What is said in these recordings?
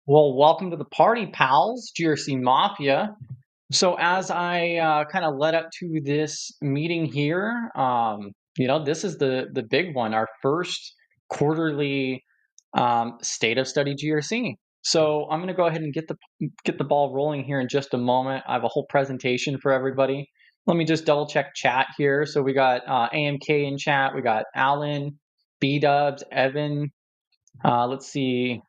Well, welcome to the party, pals, GRC Mafia. So as I kind of led up to this meeting here, this is the big one, our first quarterly State of Study GRC. So I'm going to go ahead and get the ball rolling here in just a moment. I have a whole presentation for everybody. Let me just double check chat here. So we got AMK in chat, we got Alan, B-Dubs, Evan. Let's see.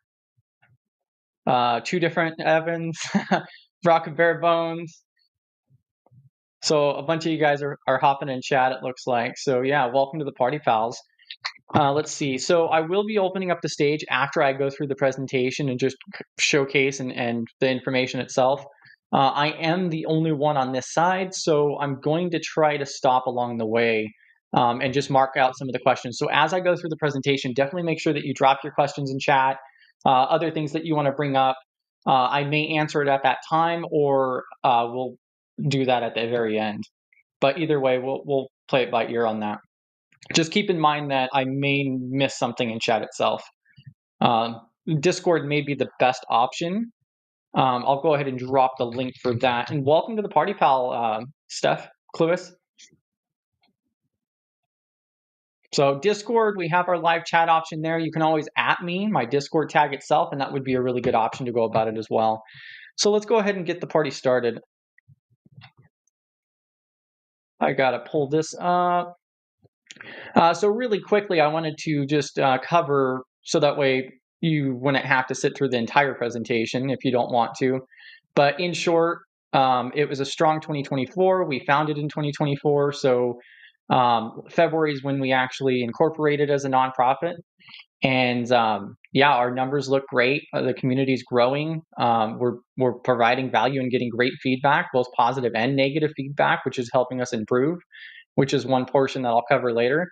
Two different Evans, Rock and Bare Bones. So a bunch of you guys are hopping in chat, it looks like. So yeah, welcome to the party, pals. Let's see. So I will be opening up the stage after I go through the presentation and just showcase and the information itself. I am the only one on this side, so I'm going to try to stop along the way and just mark out some of the questions. So as I go through the presentation, definitely make sure that you drop your questions in chat. Other things that you want to bring up, I may answer it at that time, or we'll do that at the very end. But either way, we'll play it by ear on that. Just keep in mind that I may miss something in chat itself. Discord may be the best option. I'll go ahead and drop the link for that. And welcome to the party, pal, Steph, Cluis. So Discord, we have our live chat option there. You can always @ me, my Discord tag itself, and that would be a really good option to go about it as well. So let's go ahead and get the party started. I gotta pull this up. So really quickly, I wanted to just cover, so that way you wouldn't have to sit through the entire presentation if you don't want to. But in short, it was a strong 2024. We founded in 2024. So February is when we actually incorporated as a nonprofit. And yeah, our numbers look great. The community is growing. We're providing value and getting great feedback, both positive and negative feedback, which is helping us improve, which is one portion that I'll cover later.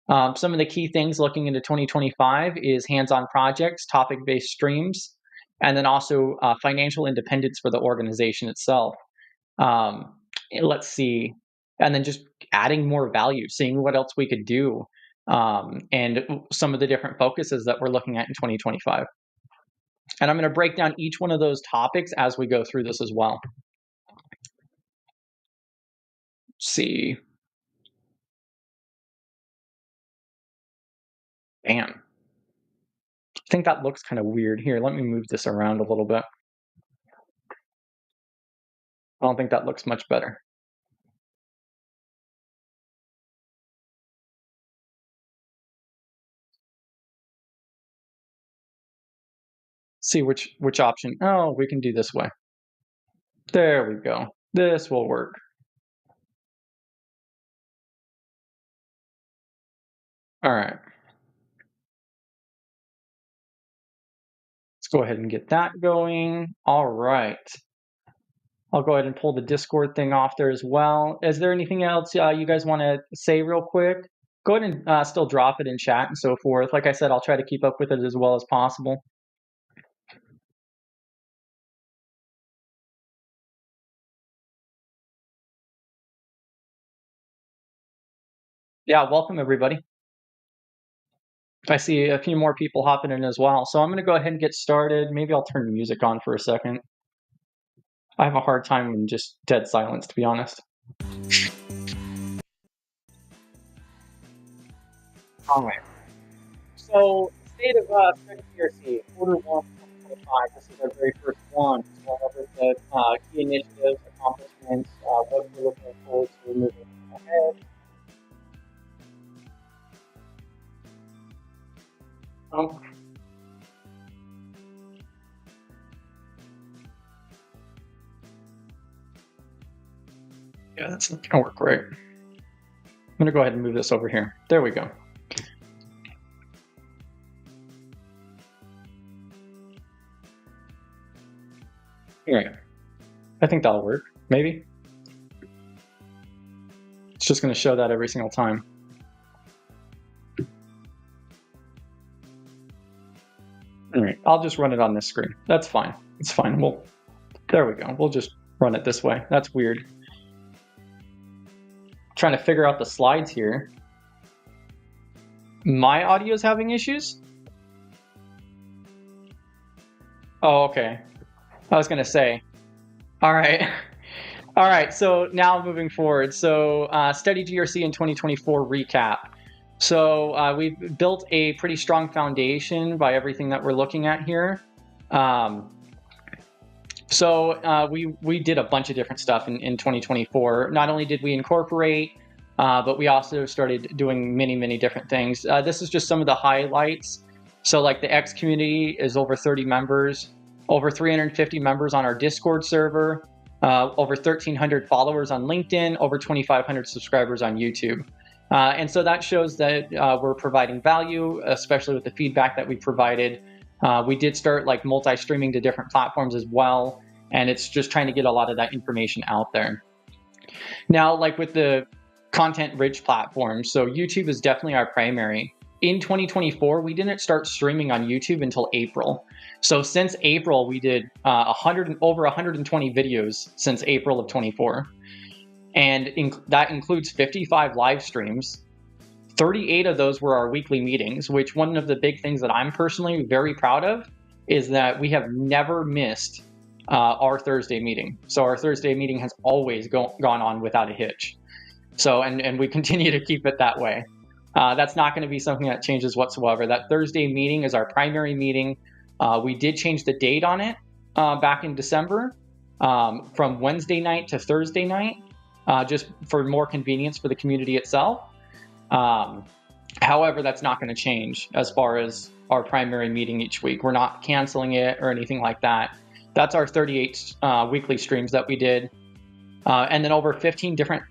Some of the key things looking into 2025 is hands-on projects, topic-based streams, and then also financial independence for the organization itself. Let's see, and then just adding more value, seeing what else we could do, and some of the different focuses that we're looking at in 2025. And I'm going to break down each one of those topics as we go through this as well. Let's see. Bam. I think that looks kind of weird. Here, let me move this around a little bit. I don't think that looks much better. See which option. Oh, we can do this way. There we go. This will work. All right. Let's go ahead and get that going. All right. I'll go ahead and pull the Discord thing off there as well. Is there anything else you guys want to say real quick? Go ahead and still drop it in chat and so forth. Like I said, I'll try to keep up with it as well as possible. Yeah, welcome everybody. I see a few more people hopping in as well. So I'm going to go ahead and get started. Maybe I'll turn music on for a second. I have a hard time in just dead silence, to be honest. All right. So, State of Study GRC, quarter 1, 2025. This is our very first one. So I'll cover the key initiatives, accomplishments, what we're looking forward to moving ahead. Yeah, that's not gonna work right. I'm gonna go ahead and move this over here. There we go. Here, I think that'll work, maybe. It's just gonna show that every single time. All right, I'll just run it on this screen. That's fine. It's fine. There we go. We'll just run it this way. That's weird. Trying to figure out the slides here. My audio is having issues? Oh, okay. I was gonna say. All right. All right. So now moving forward. So Study GRC in 2024 recap. So we've built a pretty strong foundation by everything that we're looking at here. We did a bunch of different stuff in 2024. Not only did we incorporate, but we also started doing many different things. This is just some of the highlights. So like the X community is over 30 members, over 350 members on our Discord server, over 1,300 followers on LinkedIn, over 2,500 subscribers on YouTube. And so that shows that we're providing value, especially with the feedback that we provided. We did start like multi-streaming to different platforms as well, and it's just trying to get a lot of that information out there. Now, like with the content-rich platforms, so YouTube is definitely our primary. In 2024, we didn't start streaming on YouTube until April. So since April, we did over 120 videos since April of 24. And that includes 55 live streams. 38 of those were our weekly meetings, which one of the big things that I'm personally very proud of is that we have never missed our Thursday meeting. So our Thursday meeting has always gone on without a hitch. So, and we continue to keep it that way. That's not going to be something that changes whatsoever. That Thursday meeting is our primary meeting. We did change the date on it back in December from Wednesday night to Thursday night, just for more convenience for the community itself. However, that's not going to change as far as our primary meeting each week. We're not canceling it or anything like that. That's our 38 weekly streams that we did. And then over 15 different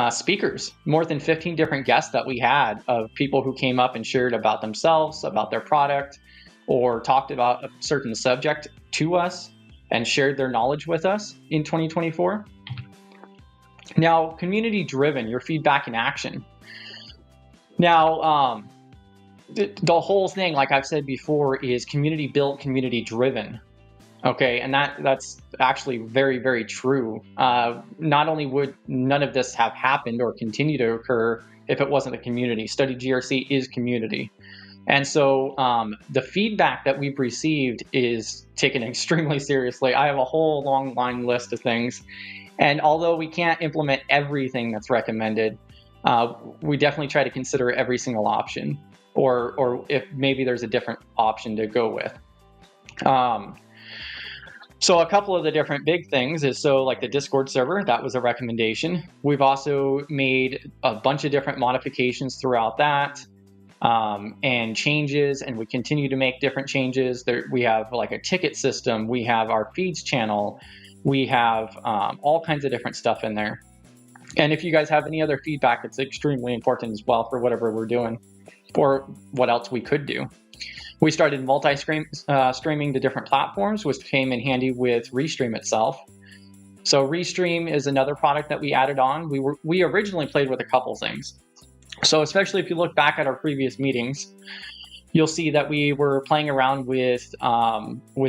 speakers, more than 15 different guests that we had of people who came up and shared about themselves, about their product, or talked about a certain subject to us and shared their knowledge with us in 2024. Now, community driven, your feedback in action. Now, the whole thing, like I've said before, is community built, community driven. Okay, and that's actually very true. Not only would none of this have happened or continue to occur if it wasn't the community. Study GRC is community. And so the feedback that we've received is taken extremely seriously. I have a whole long list of things. And although we can't implement everything that's recommended, we definitely try to consider every single option, or if maybe there's a different option to go with. So a couple of the different big things is, so like the Discord server, that was a recommendation. We've also made a bunch of different modifications throughout that, and changes, and we continue to make different changes. We have like a ticket system, we have our feeds channel, we have all kinds of different stuff in there. And if you guys have any other feedback, it's extremely important as well for whatever we're doing or what else we could do. We started multi-streaming to different platforms, which came in handy with Restream itself. So Restream is another product that we added on. We originally played with a couple things. So especially if you look back at our previous meetings, you'll see that we were playing around with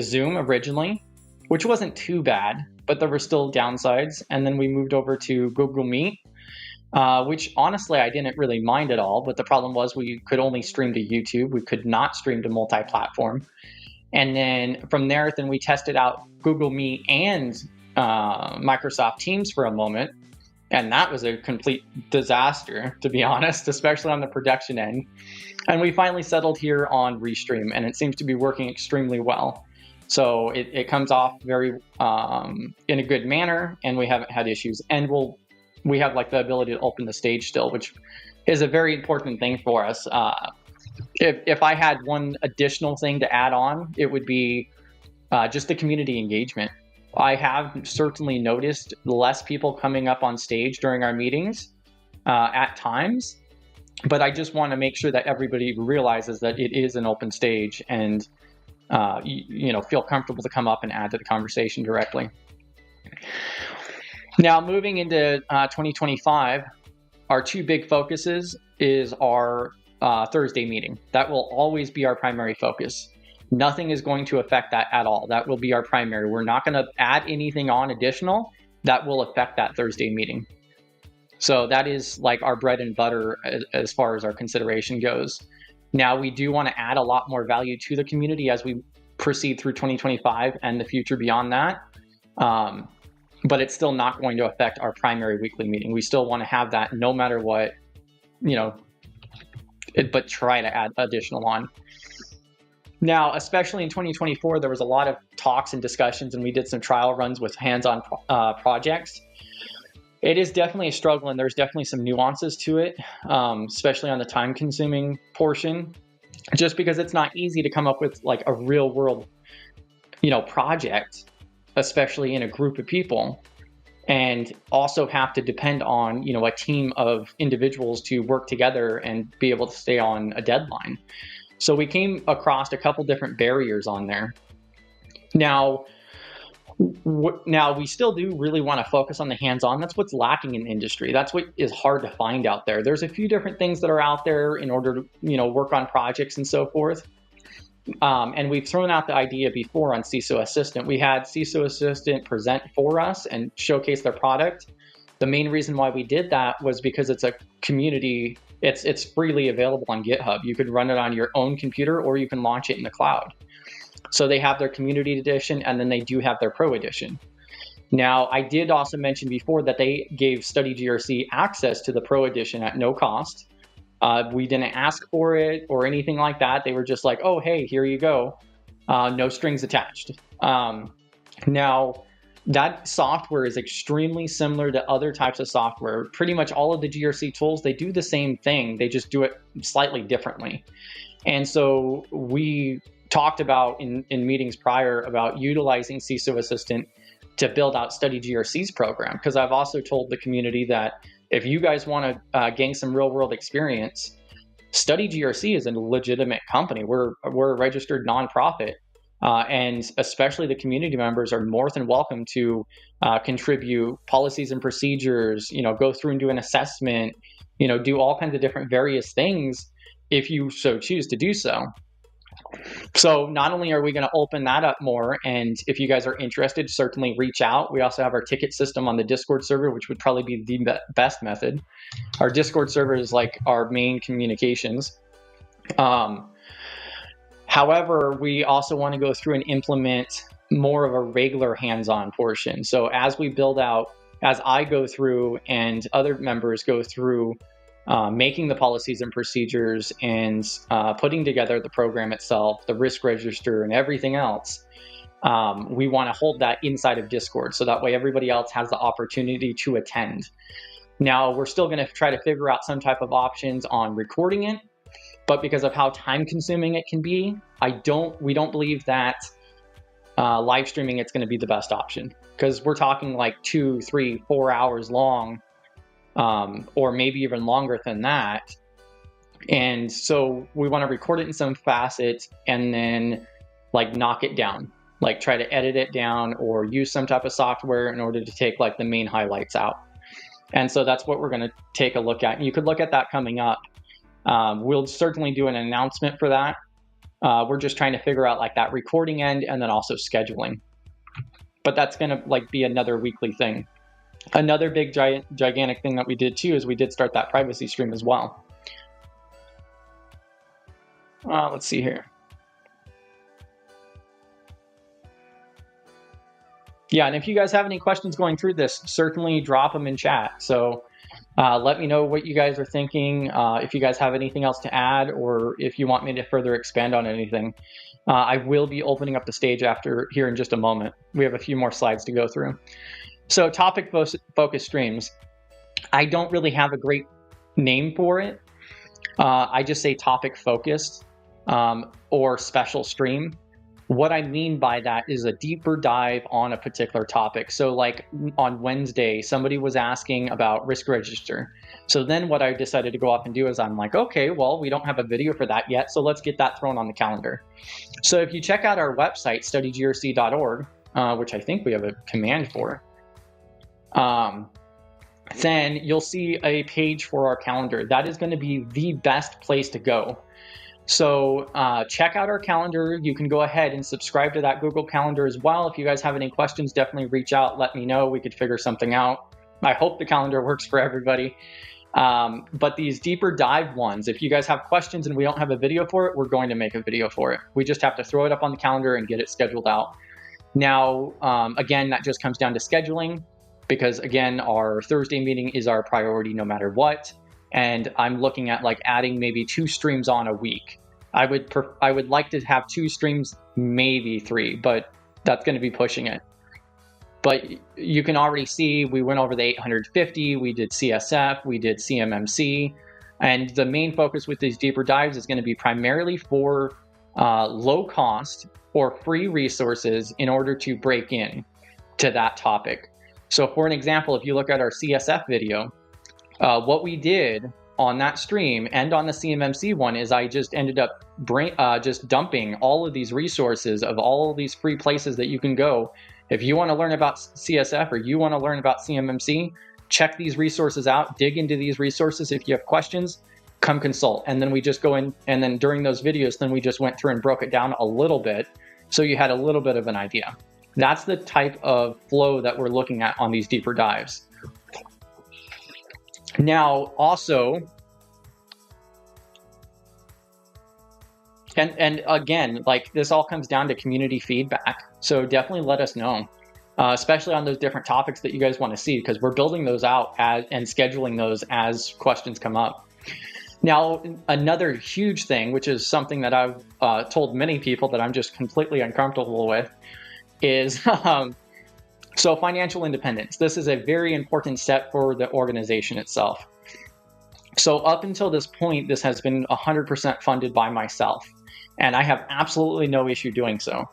Zoom originally, which wasn't too bad, but there were still downsides. And then we moved over to Google Meet, which honestly I didn't really mind at all. But the problem was we could only stream to YouTube. We could not stream to multi-platform. And then from there, then we tested out Google Meet and Microsoft Teams for a moment. And that was a complete disaster, to be honest, especially on the production end. And we finally settled here on Restream, and it seems to be working extremely well. So it comes off very in a good manner, and we haven't had issues. And we have like the ability to open the stage still, which is a very important thing for us. If I had one additional thing to add on, it would be just the community engagement. I have certainly noticed less people coming up on stage during our meetings at times, but I just want to make sure that everybody realizes that it is an open stage and feel comfortable to come up and add to the conversation directly. Now, moving into 2025, our two big focuses is our Thursday meeting. That will always be our primary focus. Nothing is going to affect that at all. That will be our primary. We're not going to add anything on additional that will affect that Thursday meeting. So that is like our bread and butter as far as our consideration goes. Now, we do want to add a lot more value to the community as we proceed through 2025 and the future beyond that. But it's still not going to affect our primary weekly meeting. We still want to have that no matter what, but try to add additional on. Now, especially in 2024, there was a lot of talks and discussions, and we did some trial runs with hands-on projects. It is definitely a struggle, and there's definitely some nuances to it, especially on the time-consuming portion, just because it's not easy to come up with like a real-world, project, especially in a group of people, and also have to depend on, a team of individuals to work together and be able to stay on a deadline. So we came across a couple different barriers on there. Now we still do really want to focus on the hands-on. That's what's lacking in the industry. That's what is hard to find out there. There's a few different things that are out there in order to, work on projects and so forth. And we've thrown out the idea before on CISO Assistant. We had CISO Assistant present for us and showcase their product. The main reason why we did that was because it's a community, it's freely available on GitHub. You could run it on your own computer or you can launch it in the cloud. So they have their community edition and then they do have their pro edition. Now, I did also mention before that they gave Study GRC access to the pro edition at no cost. We didn't ask for it or anything like that. They were just like, oh, hey, here you go. No strings attached. Now, that software is extremely similar to other types of software. Pretty much all of the GRC tools, they do the same thing. They just do it slightly differently. And so we talked about in meetings prior about utilizing CISO Assistant to build out Study GRC's program. Because I've also told the community that if you guys want to gain some real world experience, Study GRC is a legitimate company. We're a registered nonprofit. And especially the community members are more than welcome to contribute policies and procedures, go through and do an assessment, do all kinds of different various things if you so choose to do so. So not only are we going to open that up more, and if you guys are interested, certainly reach out. We also have our ticket system on the Discord server, which would probably be the best method. Our Discord server is like our main communications. However, we also want to go through and implement more of a regular hands-on portion. So as we build out, as I go through and other members go through making the policies and procedures and putting together the program itself, the risk register and everything else, we want to hold that inside of Discord. So that way everybody else has the opportunity to attend. Now, we're still going to try to figure out some type of options on recording it. But because of how time consuming it can be, we don't believe that live streaming it's going to be the best option, because we're talking like 2, 3, 4 hours long, or maybe even longer than that. And so we want to record it in some facet and then like knock it down, like try to edit it down or use some type of software in order to take like the main highlights out. And so that's what we're going to take a look at. And you could look at that coming up. We'll certainly do an announcement for that. We're just trying to figure out like that recording end and then also scheduling. But that's going to like be another weekly thing. Another big gigantic thing that we did too is we did start that privacy stream as well. Let's see here. Yeah, and if you guys have any questions going through this, certainly drop them in chat. So let me know what you guys are thinking, if you guys have anything else to add, or if you want me to further expand on anything. I will be opening up the stage after here in just a moment. We have a few more slides to go through. So topic focus streams. I don't really have a great name for it. I just say topic focused or special stream. What I mean by that is a deeper dive on a particular topic. So like on Wednesday, somebody was asking about risk register. So then what I decided to go off and do is I'm like, okay, well, we don't have a video for that yet. So let's get that thrown on the calendar. So if you check out our website, studygrc.org, which I think we have a command for, then you'll see a page for our calendar. That is going to be the best place to go. So check out our calendar. You can go ahead and subscribe to that Google Calendar as well. If you guys have any questions, definitely reach out. Let me know. We could figure something out. I hope the calendar works for everybody. But these deeper dive ones, if you guys have questions and we don't have a video for it, we're going to make a video for it. We just have to throw it up on the calendar and get it scheduled out. Now, again, that just comes down to scheduling, because again, our Thursday meeting is our priority no matter what. And I'm looking at like adding maybe 2 streams on a week. I would like to have 2 streams, maybe 3, but that's going to be pushing it. But you can already see we went over the 850, we did CSF, we did CMMC, and the main focus with these deeper dives is going to be primarily for low cost or free resources in order to break in to that topic. So for an example, if you look at our CSF video, what we did on that stream and on the CMMC one is I just ended up just dumping all of these resources of all of these free places that you can go. If you want to learn about CSF or you want to learn about CMMC, check these resources out, dig into these resources. If you have questions, come consult. And then we just go in, and then during those videos, then we just went through and broke it down a little bit, so you had a little bit of an idea. That's the type of flow that we're looking at on these deeper dives. Now, also, and again, like this all comes down to community feedback. So definitely let us know, especially on those different topics that you guys want to see, because we're building those out and scheduling those as questions come up. Now, another huge thing, which is something that I've told many people that I'm just completely uncomfortable with, is so financial independence. This is a very important step for the organization itself. So up until this point, this has been 100% funded by myself, and I have absolutely no issue doing so.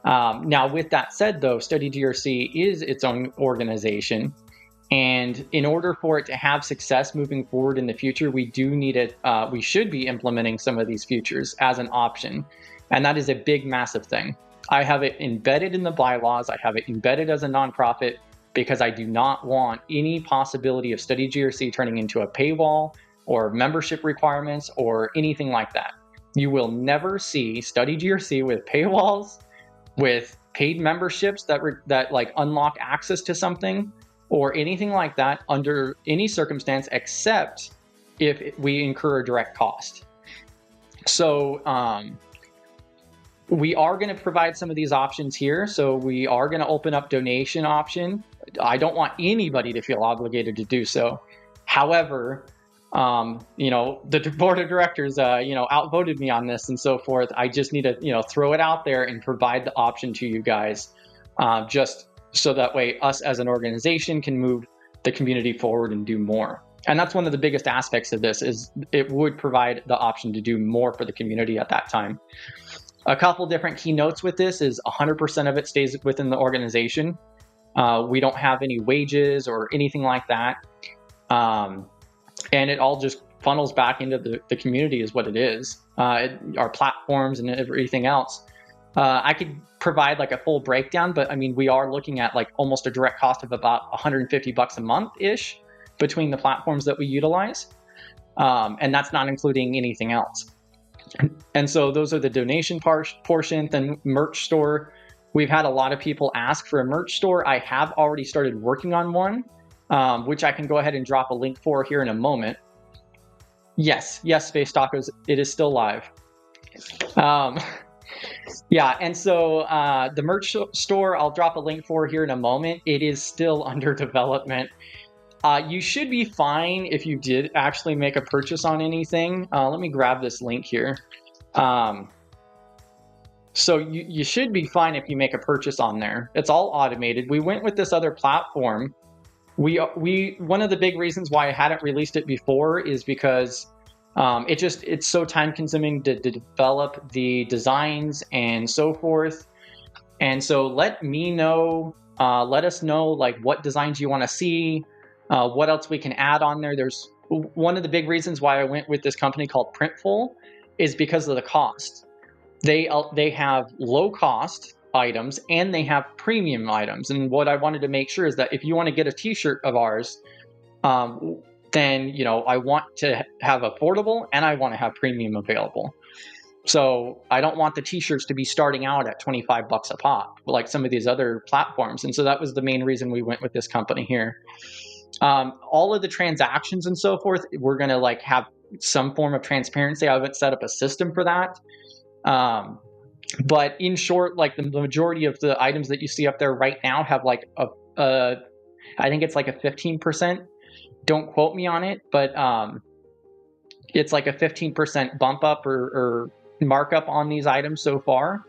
Now, with that said, though, Study GRC is its own organization, and in order for it to have success moving forward in the future, we do need it. We should be implementing some of these features as an option, and that is a big, massive thing. I have it embedded in the bylaws. I have it embedded as a nonprofit because I do not want any possibility of Study GRC turning into a paywall or membership requirements or anything like that. You will never see Study GRC with paywalls, with paid memberships that like unlock access to something or anything like that under any circumstance, except if we incur a direct cost. So we are going to provide some of these options here. So we are going to open up donation option. I don't want anybody to feel obligated to do so. However, the board of directors, outvoted me on this and so forth. I just need to, throw it out there and provide the option to you guys, just so that way us as an organization can move the community forward and do more. And that's one of the biggest aspects of this, is it would provide the option to do more for the community at that time. A couple different keynotes with this is 100% of it stays within the organization. We don't have any wages or anything like that. And it all just funnels back into the community is what it is. Our platforms and everything else. I could provide like a full breakdown, but I mean, we are looking at like almost a direct cost of about $150 a month-ish between the platforms that we utilize. And that's not including anything else. And so those are the donation portion. Then merch store. We've had a lot of people ask for a merch store. I have already started working on one, which I can go ahead and drop a link for here in a moment. Yes, Space Tacos, it is still live. Yeah, and so the merch store, I'll drop a link for here in a moment. It is still under development. You should be fine if you did actually make a purchase on anything. Let me grab this link here. So you should be fine if you make a purchase on there. It's all automated. We went with this other platform. One of the big reasons why I hadn't released it before is because it's so time consuming to develop the designs and so forth. And so let us know like what designs you want to see, what else we can add on there. There's one of the big reasons why I went with this company called Printful is because of the cost. They have low cost items and they have premium items. And what I wanted to make sure is that if you want to get a t-shirt of ours, then I want to have affordable and I want to have premium available. So I don't want the t-shirts to be starting out at $25 a pop like some of these other platforms. And so that was the main reason we went with this company here. All of the transactions and so forth, we're going to like have some form of transparency. I haven't set up a system for that. But in short, like the majority of the items that you see up there right now have like I think it's like a 15%. Don't quote me on it, but it's like a 15% bump up or markup on these items so far.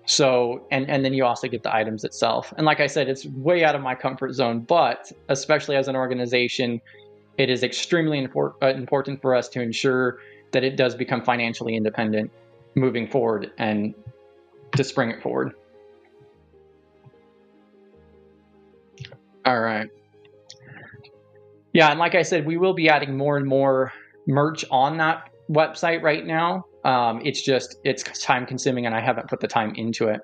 So, and then you also get the items itself. And like I said, it's way out of my comfort zone, but especially as an organization, it is extremely important for us to ensure that it does become financially independent moving forward and to spring it forward. All right. Yeah, and like I said, we will be adding more and more merch on that website right now. It's time consuming and I haven't put the time into it.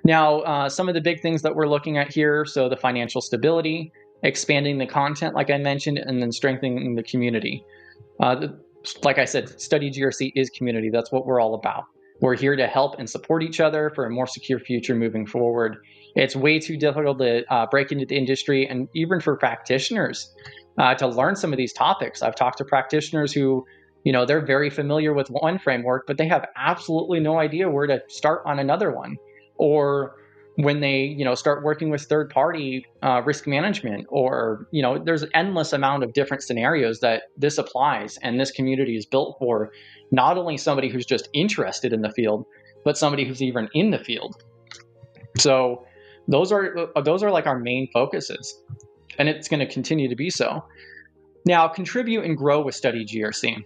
Now, some of the big things that we're looking at here, so the financial stability, expanding the content, like I mentioned, and then strengthening the community. Like I said, Study GRC is community. That's what we're all about. We're here to help and support each other for a more secure future moving forward. It's way too difficult to break into the industry, and even for practitioners to learn some of these topics. I've talked to practitioners who, they're very familiar with one framework, but they have absolutely no idea where to start on another one. Or when they, start working with third-party risk management, or, there's an endless amount of different scenarios that this applies, and this community is built for not only somebody who's just interested in the field, but somebody who's even in the field. So those are like our main focuses, and it's going to continue to be so. Now, contribute and grow with Study GRC.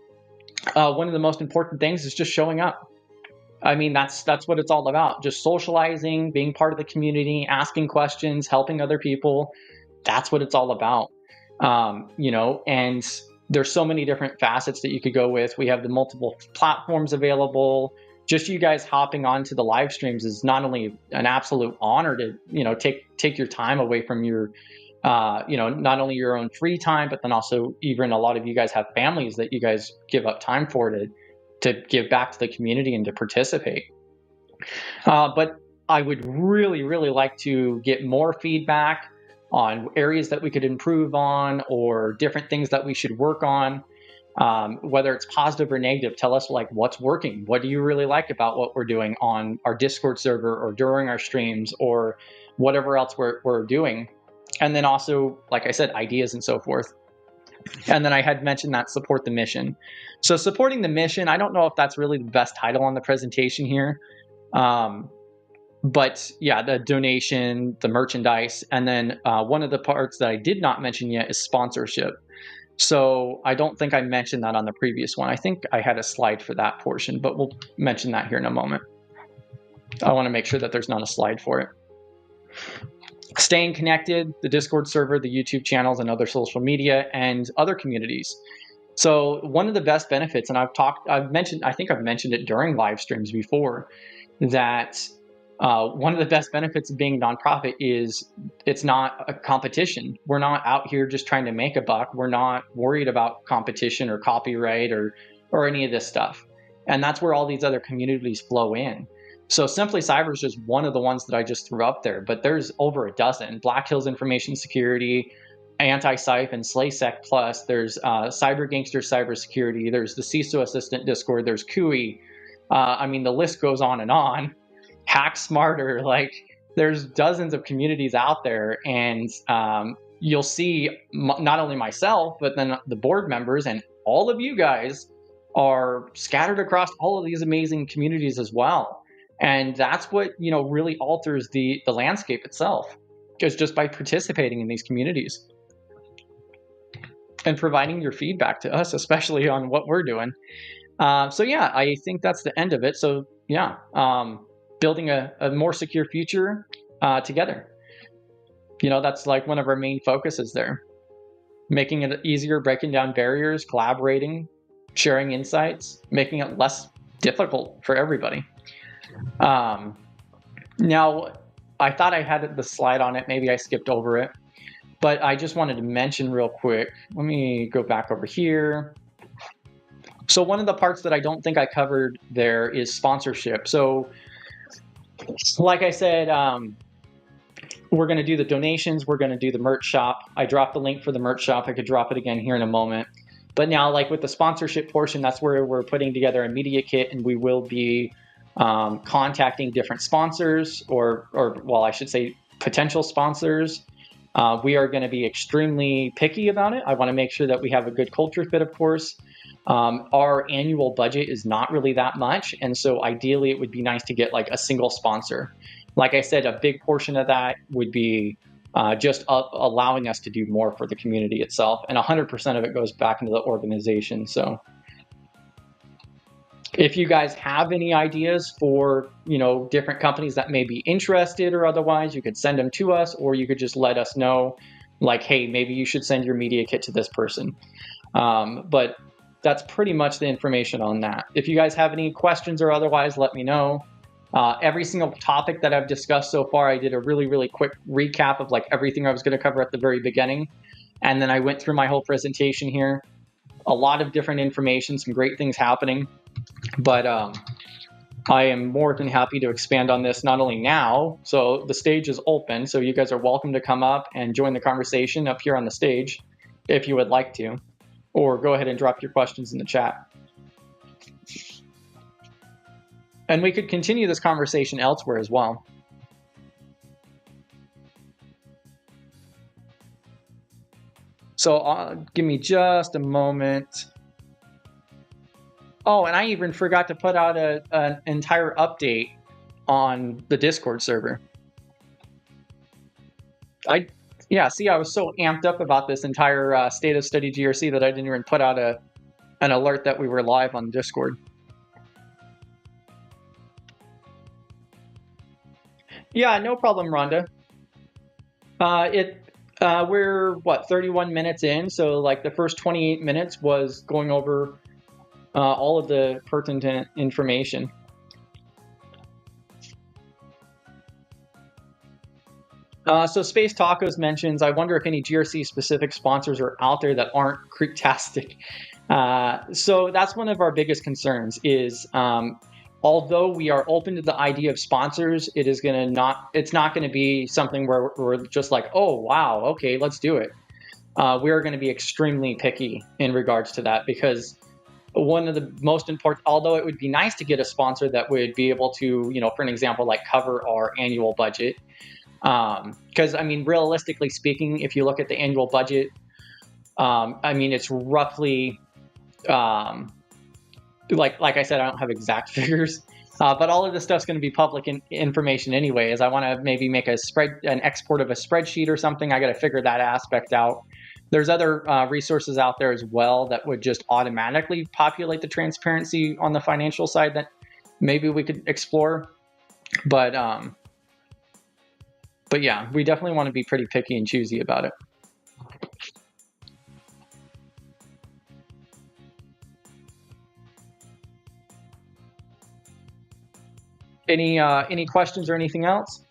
One of the most important things is just showing up. I mean, that's what it's all about. Just socializing, being part of the community, asking questions, helping other people. That's what it's all about. And there's so many different facets that you could go with. We have the multiple platforms available. Just you guys hopping onto the live streams is not only an absolute honor to, take your time away from your, not only your own free time, but then also even a lot of you guys have families that you guys give up time for to give back to the community and to participate. But I would really, really like to get more feedback on areas that we could improve on or different things that we should work on, whether it's positive or negative. Tell us like what's working. What do you really like about what we're doing on our Discord server or during our streams or whatever else we're doing. And then also, like I said, ideas and so forth. And then I had mentioned that support the mission. So supporting the mission, I don't know if that's really the best title on the presentation here. But yeah, the donation, the merchandise, and then one of the parts that I did not mention yet is sponsorship. So I don't think I mentioned that on the previous one. I think I had a slide for that portion, but we'll mention that here in a moment. I want to make sure that there's not a slide for it. Staying connected, the Discord server, the YouTube channels, and other social media, and other communities. So one of the best benefits, and I've mentioned it during live streams before, that one of the best benefits of being a nonprofit is it's not a competition. We're not out here just trying to make a buck. We're not worried about competition or copyright or any of this stuff. And that's where all these other communities flow in. So Simply Cyber is just one of the ones that I just threw up there, but there's over a dozen. Black Hills Information Security, Anti-Cyph, and SlaySec Plus. There's Cyber Gangster Cybersecurity. There's the CISO Assistant Discord. There's CUI. The list goes on and on. Hack Smarter. Like, there's dozens of communities out there, and you'll see not only myself, but then the board members and all of you guys are scattered across all of these amazing communities as well. And that's what, really alters the landscape itself, is just by participating in these communities and providing your feedback to us, especially on what we're doing. So yeah, I think that's the end of it. So yeah, building a more secure future together. That's like one of our main focuses there. Making it easier, breaking down barriers, collaborating, sharing insights, making it less difficult for everybody. Now, I thought I had the slide on it. Maybe I skipped over it, but I just wanted to mention real quick. Let me go back over here. So one of the parts that I don't think I covered there is sponsorship. So like I said, we're going to do the donations. We're going to do the merch shop. I dropped the link for the merch shop. I could drop it again here in a moment. But now, like with the sponsorship portion, that's where we're putting together a media kit, and we will be contacting different sponsors, or well, I should say potential sponsors. We are going to be extremely picky about it. I want to make sure that we have a good culture fit, of course. Our annual budget is not really that much, and so ideally it would be nice to get like a single sponsor. Like I said, a big portion of that would be just allowing us to do more for the community itself, and 100% of it goes back into the organization. So if you guys have any ideas for, different companies that may be interested or otherwise, you could send them to us, or you could just let us know, like, hey, maybe you should send your media kit to this person. But that's pretty much the information on that. If you guys have any questions or otherwise, let me know. Every single topic that I've discussed so far, I did a really, really quick recap of like everything I was going to cover at the very beginning. And then I went through my whole presentation here. A lot of different information, some great things happening. But I am more than happy to expand on this, not only now, so the stage is open, so you guys are welcome to come up and join the conversation up here on the stage if you would like to, or go ahead and drop your questions in the chat. And we could continue this conversation elsewhere as well. So give me just a moment. Oh, and I even forgot to put out an entire update on the Discord server. I was so amped up about this entire State of Study GRC that I didn't even put out an alert that we were live on Discord. Yeah, no problem, Rhonda. We're 31 minutes in, so like the first 28 minutes was going over all of the pertinent information. So Space Tacos mentions, I wonder if any GRC specific sponsors are out there that aren't Creektastic. So that's one of our biggest concerns is, although we are open to the idea of sponsors, it's not going to be something where we're just like, oh, wow, okay, let's do it. We are going to be extremely picky in regards to that, because one of the most important, although it would be nice to get a sponsor that would be able to, for an example, like cover our annual budget. Because, realistically speaking, if you look at the annual budget, it's roughly, like I said, I don't have exact figures, but all of this stuff's going to be public information anyways. I want to maybe make an export of a spreadsheet or something. I got to figure that aspect out. There's other resources out there as well that would just automatically populate the transparency on the financial side that maybe we could explore. But yeah, we definitely want to be pretty picky and choosy about it. Any questions or anything else?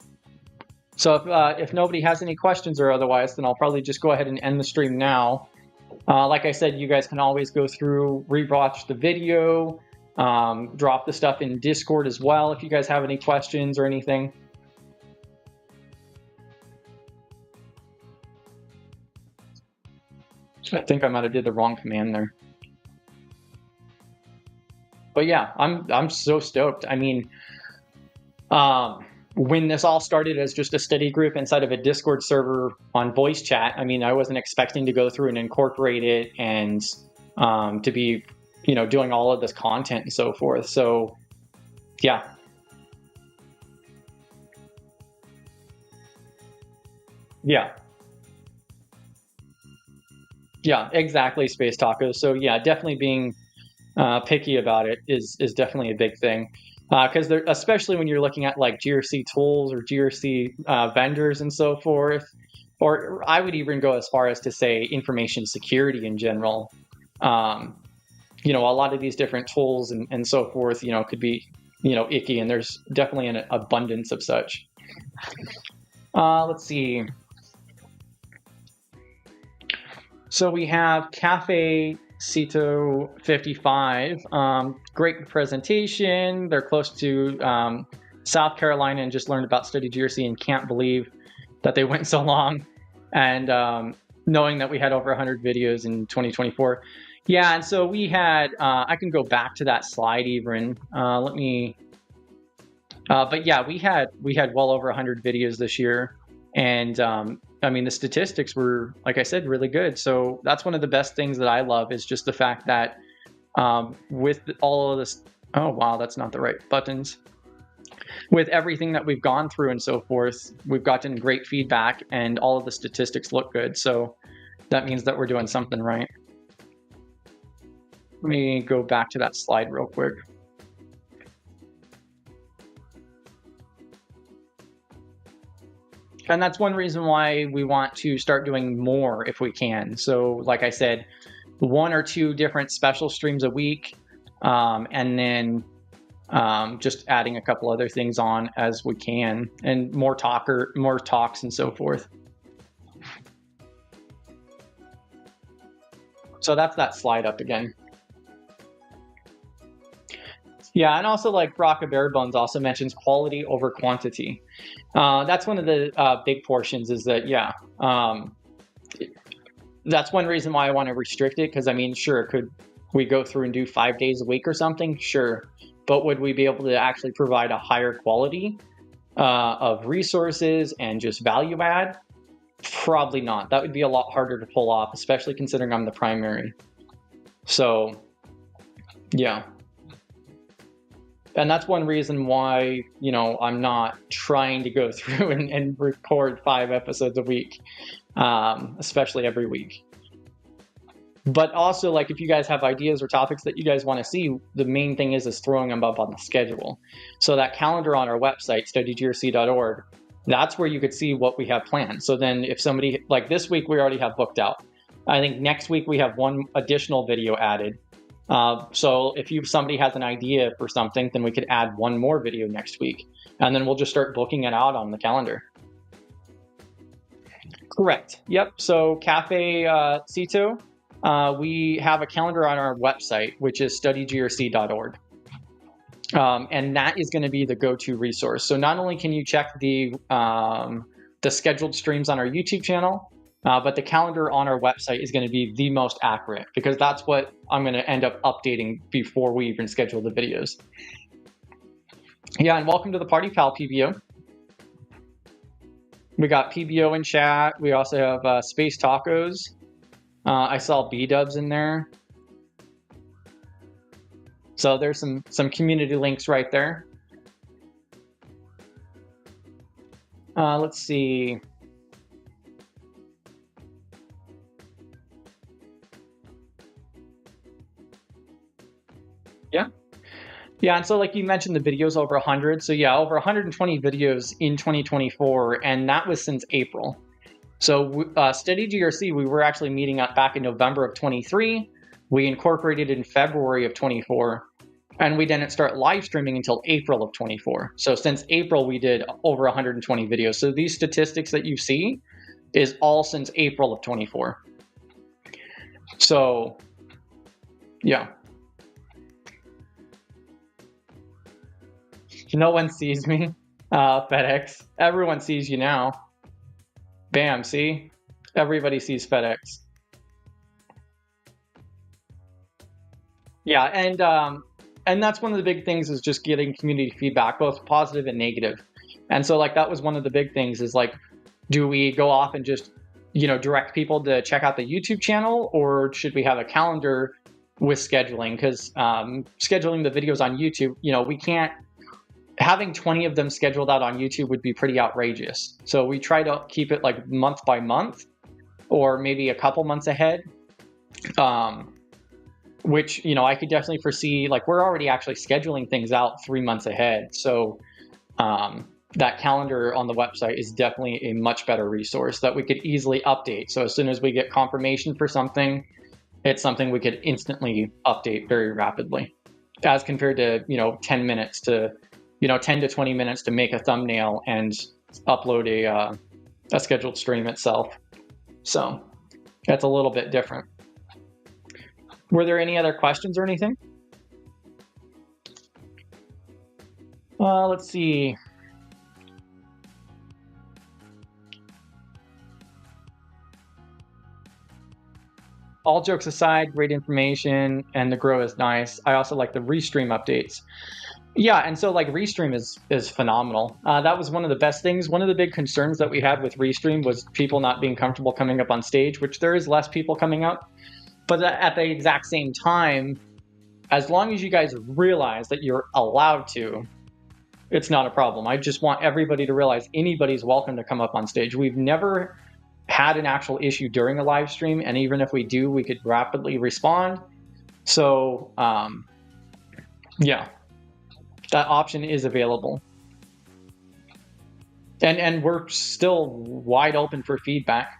So if nobody has any questions or otherwise, then I'll probably just go ahead and end the stream now. Like I said, you guys can always go through, rewatch the video, drop the stuff in Discord as well if you guys have any questions or anything. I think I might have did the wrong command there. But yeah, I'm so stoked. When this all started as just a study group inside of a Discord server on voice chat, I wasn't expecting to go through and incorporate it and to be, doing all of this content and so forth. So, yeah. Yeah. Yeah, exactly, Space Tacos. So, yeah, definitely being picky about it is definitely a big thing. Because especially when you're looking at like GRC tools or GRC vendors and so forth, or I would even go as far as to say information security in general. A lot of these different tools and so forth, could be, icky, and there's definitely an abundance of such. Let's see. So we have Cafe Cito 55, great presentation. They're close to South Carolina and just learned about Study GRC and can't believe that they went so long, and knowing that we had over 100 videos in 2024. Yeah, and so we had, I can go back to that slide even. Let me, but yeah, we had well over 100 videos this year. And I mean, the statistics were, like I said, really good. So that's one of the best things that I love, is just the fact that with all of this, oh wow, that's not the right buttons. With everything that we've gone through and so forth, we've gotten great feedback and all of the statistics look good. So that means that we're doing something right. Let me go back to that slide real quick. And that's one reason why we want to start doing more if we can. So like I said, 1 or 2 different special streams a week, and then just adding a couple other things on as we can, and more talks and so forth. So that's that slide up again. Yeah, and also like Rocka Barebones also mentions quality over quantity. That's one of the big portions, is that, yeah, that's one reason why I want to restrict it, because I mean, sure, could we go through and do 5 days a week or something? Sure. But would we be able to actually provide a higher quality of resources and just value add? Probably not. That would be a lot harder to pull off, especially considering I'm the primary. So, yeah. And that's one reason why, you know, I'm not trying to go through and record 5 episodes a week, especially every week. But also, like, if you guys have ideas or topics that you guys want to see, the main thing is throwing them up on the schedule. So that calendar on our website, studygrc.org, that's where you could see what we have planned. So then if somebody, like this week, we already have booked out. I think next week we have 1 additional video added. So if somebody has an idea for something, then we could add 1 more video next week, and then we'll just start booking it out on the calendar. Correct. Yep. So Cafe Cito, we have a calendar on our website, which is studygrc.org. And that is going to be the go-to resource. So not only can you check the scheduled streams on our YouTube channel, but the calendar on our website is going to be the most accurate, because that's what I'm going to end up updating before we even schedule the videos. Yeah, and welcome to the party, pal, PBO. We got PBO in chat. We also have Space Tacos. I saw B-dubs in there. So there's some community links right there. Let's see. Yeah, and so like you mentioned, the videos over 100. So yeah, over 120 videos in 2024, and that was since April. So Study GRC, we were actually meeting up back in November of 23. We incorporated in February of 24, and we didn't start live streaming until April of 24. So since April, we did over 120 videos. So these statistics that you see is all since April of 24. So yeah. No one sees me. FedEx. Everyone sees you now. Bam, see? Everybody sees FedEx. Yeah, and that's one of the big things, is just getting community feedback, both positive and negative. And so like that was one of the big things, is like, do we go off and just, you know, direct people to check out the YouTube channel, or should we have a calendar with scheduling? Because scheduling the videos on YouTube, you know, we can't, having 20 of them scheduled out on YouTube would be pretty outrageous. So we try to keep it like month by month, or maybe a couple months ahead, which, you know, I could definitely foresee, like we're already actually scheduling things out 3 months ahead. So that calendar on the website is definitely a much better resource that we could easily update. So as soon as we get confirmation for something, it's something we could instantly update very rapidly, as compared to, you know, 10 to 20 minutes to make a thumbnail and upload a scheduled stream itself. So that's a little bit different. Were there any other questions or anything? Let's see. all jokes aside, great information, and the grow is nice. I also like the restream updates. Yeah, and so like Restream is phenomenal. That was one of the best things. One of the big concerns that we had with Restream was people not being comfortable coming up on stage, which there is less people coming up. But at the exact same time, as long as you guys realize that you're allowed to, it's not a problem. I just want everybody to realize anybody's welcome to come up on stage. We've never had an actual issue during a live stream, and even if we do, we could rapidly respond. So yeah, that option is available. And we're still wide open for feedback.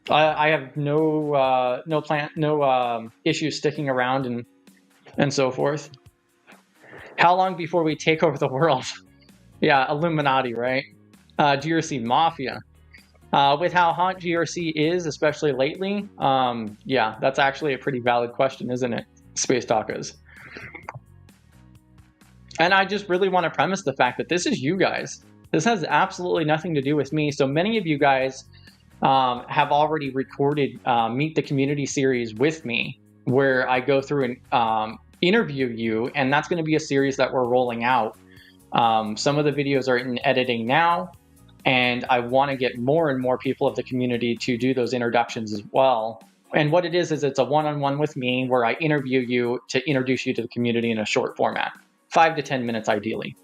I have no issues sticking around and so forth. How long before we take over the world? Yeah, Illuminati, right? GRC Mafia. With how hot GRC is, especially lately, yeah, that's actually a pretty valid question, isn't it, Space Tacos? And I just really want to premise the fact that this is you guys. This has absolutely nothing to do with me. So many of you guys have already recorded Meet the Community series with me, where I go through and interview you, and that's going to be a series that we're rolling out. Some of the videos are in editing now, and I want to get more and more people of the community to do those introductions as well. And what it is it's a one-on-one with me where I interview you to introduce you to the community in a short format, 5 to 10 minutes ideally.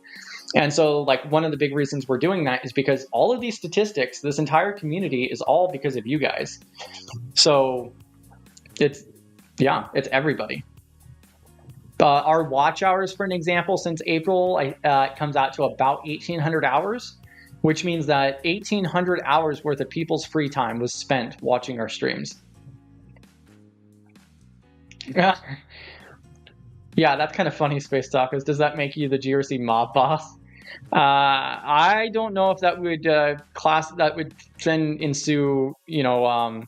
And so like one of the big reasons we're doing that is because all of these statistics, this entire community is all because of you guys. So it's everybody. Our watch hours, for an example, since April, it comes out to about 1,800 hours, which means that 1,800 hours worth of people's free time was spent watching our streams. Yeah. Yeah, that's kind of funny, Space Tacos. Does that make you the GRC mob boss? I don't know if that would then ensue, the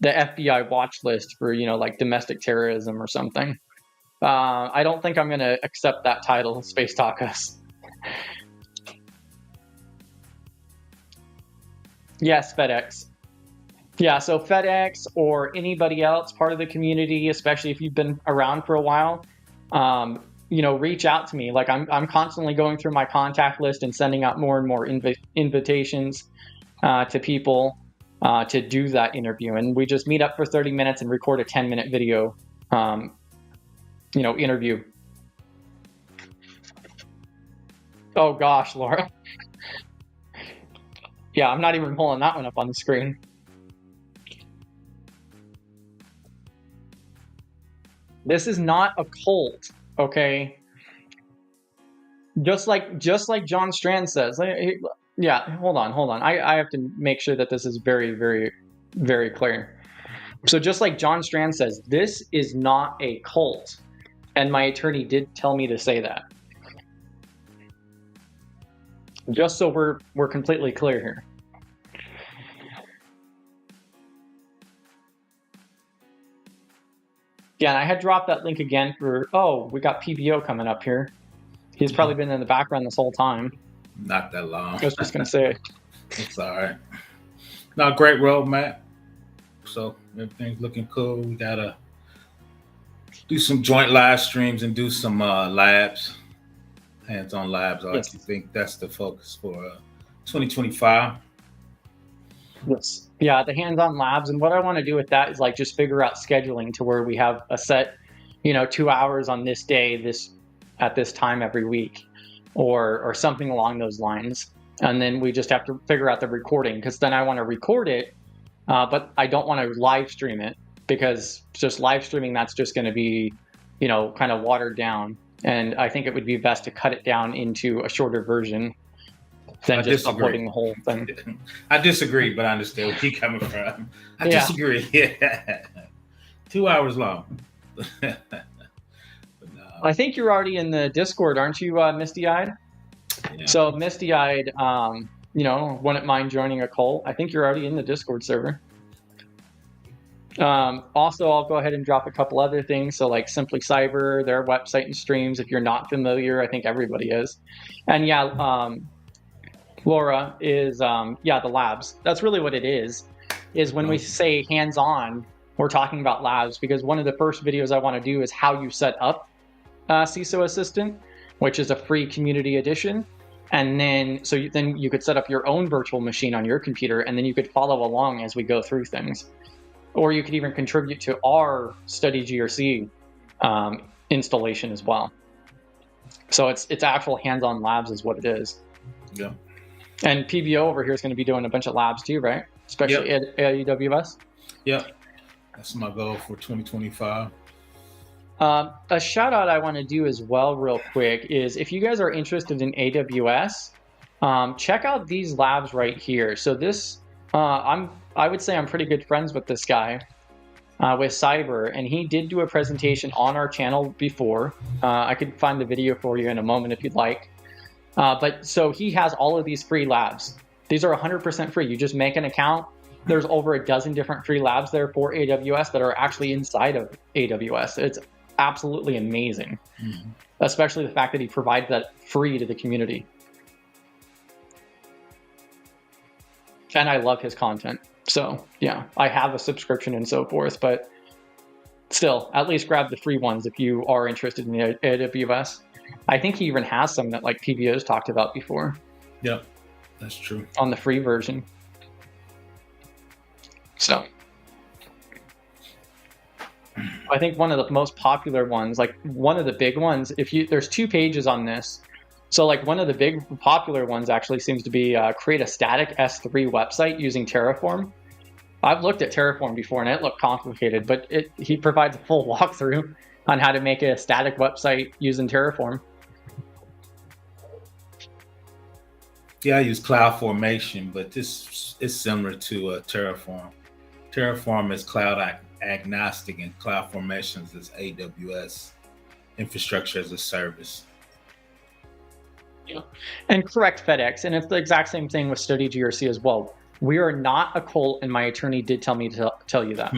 FBI watch list for, like domestic terrorism or something. I don't think I'm going to accept that title, Space Tacos. Yes, FedEx. Yeah, so FedEx or anybody else part of the community, especially if you've been around for a while, reach out to me. Like I'm constantly going through my contact list and sending out more and more invitations to people to do that interview. And we just meet up for 30 minutes and record a 10-minute video, interview. Oh gosh, Laura. Yeah, I'm not even pulling that one up on the screen. This is not a cult, okay? Just like John Strand says. Yeah, hold on. I have to make sure that this is very, very, very clear. So just like John Strand says, this is not a cult. And my attorney did tell me to say that. Just so we're completely clear here. Yeah, and I had dropped that link again for, we got PBO coming up here. He's probably been in the background this whole time. Not that long. I was just going to say. It's all right. No, great roadmap. So everything's looking cool. We got to do some joint live streams and do some labs, hands-on labs. I actually think that's the focus for 2025. Yes. Yeah, the hands-on labs. And what I want to do with that is like just figure out scheduling to where we have a set, 2 hours on this day, at this time every week, or something along those lines. And then we just have to figure out the recording, because then I want to record it, but I don't want to live stream it, because just live streaming, that's just going to be, kind of watered down. And I think it would be best to cut it down into a shorter version than just uploading the whole thing. I disagree, but I understand where you're coming from. I disagree. Yeah. 2 hours long. I think you're already in the Discord, aren't you, Misty-Eyed? Yeah. So Misty-Eyed, wouldn't mind joining a cult. I think you're already in the Discord server. Also, I'll go ahead and drop a couple other things. So like Simply Cyber, their website and streams. If you're not familiar, I think everybody is. And Laura is, the labs. That's really what it is when we say hands-on, we're talking about labs, because one of the first videos I want to do is how you set up CISO Assistant, which is a free community edition. And then, then you could set up your own virtual machine on your computer, and then you could follow along as we go through things. Or you could even contribute to our Study GRC installation as well. So it's actual hands-on labs is what it is. Yeah. And PBO over here is going to be doing a bunch of labs too, right? Especially at AWS. Yep. That's my goal for 2025. A shout out I want to do as well real quick is, if you guys are interested in AWS, check out these labs right here. So this, I would say I'm pretty good friends with this guy, with Cyber, and he did do a presentation on our channel before. I could find the video for you in a moment if you'd like. But so he has all of these free labs. These are 100% free. You just make an account. There's over a dozen different free labs there for AWS that are actually inside of AWS. It's absolutely amazing, especially the fact that he provides that free to the community. And I love his content. So yeah, I have a subscription and so forth, but still, at least grab the free ones if you are interested in the AWS. I think he even has some that like PBO's talked about before. Yep, that's true. On the free version. So I think one of the most popular ones, like one of the big ones, there's 2 pages on this. So like one of the big popular ones actually seems to be create a static S3 website using Terraform. I've looked at Terraform before and it looked complicated, but he provides a full walkthrough on how to make a static website using Terraform. Yeah, I use CloudFormation, but this is similar to Terraform. Terraform is cloud agnostic, and CloudFormation is AWS, infrastructure as a service. Yeah. And correct FedEx, and it's the exact same thing with Study GRC as well. We are not a cult, and my attorney did tell me to tell you that.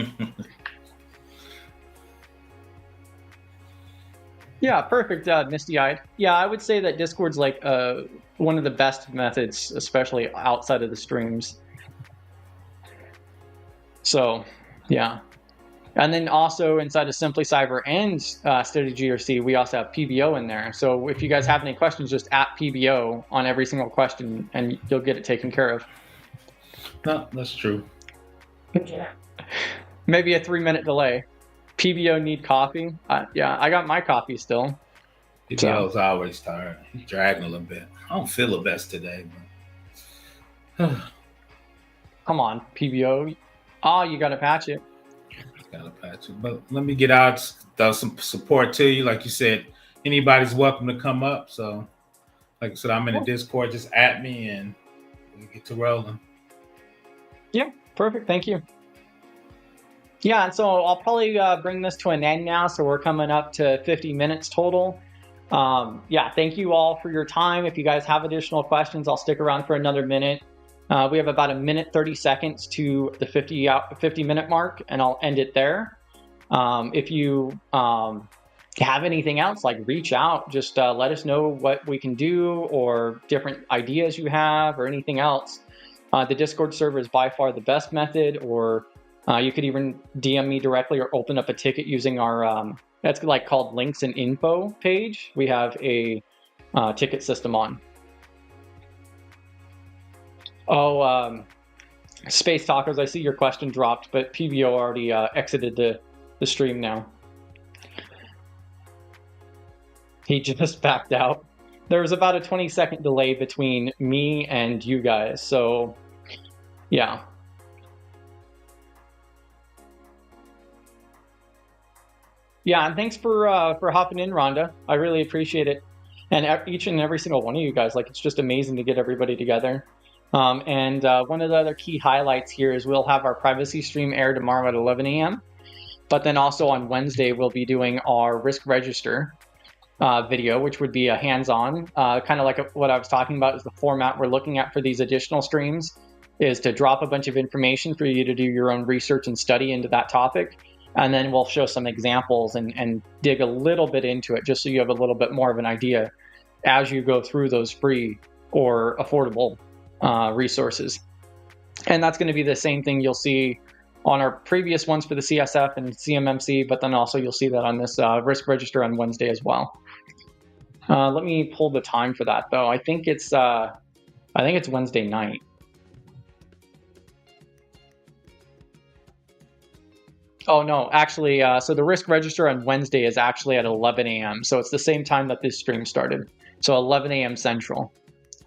Yeah, perfect, misty-eyed. Yeah, I would say that Discord's like one of the best methods, especially outside of the streams. So, yeah. And then also inside of Simply Cyber and Study GRC, we also have PBO in there. So if you guys have any questions, just at PBO on every single question, and you'll get it taken care of. No, that's true. Maybe a 3-minute delay. PBO need coffee? Yeah, I got my coffee still. PBO's always tired. He's dragging a little bit. I don't feel the best today. But... Come on, PBO. Oh, you got to patch it. Got to patch it. But let me get out some support to you. Like you said, anybody's welcome to come up. So, like I said, I'm in the Discord. Just at me and we get to rolling. Yeah, perfect. Thank you. Yeah, and so I'll probably bring this to an end now. So we're coming up to 50 minutes total. Yeah, thank you all for your time. If you guys have additional questions, I'll stick around for another minute. We have about 1 minute 30 seconds to the 50-minute mark, and I'll end it there. If you have anything else, like reach out, just let us know what we can do or different ideas you have or anything else. The Discord server is by far the best method, or you could even DM me directly or open up a ticket using our, that's like called links and info page. We have a ticket system on. Oh, Space Tacos, I see your question dropped, but PBO already exited the stream now. He just backed out. There was about a 20-second delay between me and you guys, so yeah. Yeah, and thanks for hopping in, Rhonda. I really appreciate it. And each and every single one of you guys, like, it's just amazing to get everybody together. And one of the other key highlights here is we'll have our privacy stream air tomorrow at 11 a.m. But then also on Wednesday, we'll be doing our risk register video, which would be a hands-on, kind of like what I was talking about is the format we're looking at for these additional streams, is to drop a bunch of information for you to do your own research and study into that topic. And then we'll show some examples and dig a little bit into it, just so you have a little bit more of an idea as you go through those free or affordable resources. And that's going to be the same thing you'll see on our previous ones for the CSF and CMMC, but then also you'll see that on this risk register on Wednesday as well. Let me pull the time for that though. I think it's Wednesday night. Oh no, actually, so the risk register on Wednesday is actually at 11 a.m. So it's the same time that this stream started. So 11 a.m. Central,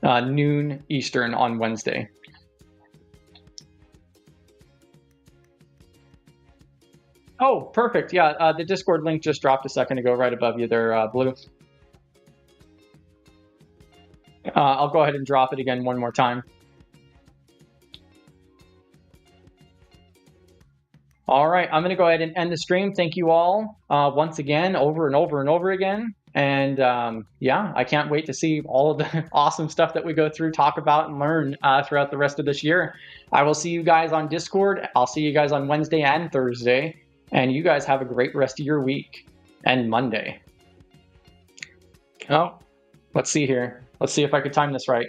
noon Eastern on Wednesday. Oh, perfect. Yeah, the Discord link just dropped a second ago right above you there, Blue. I'll go ahead and drop it again one more time. All right, I'm going to go ahead and end the stream. Thank you all once again, over and over and over again. And yeah, I can't wait to see all of the awesome stuff that we go through, talk about, and learn throughout the rest of this year. I will see you guys on Discord. I'll see you guys on Wednesday and Thursday. And you guys have a great rest of your week and Monday. Oh, let's see here. Let's see if I could time this right.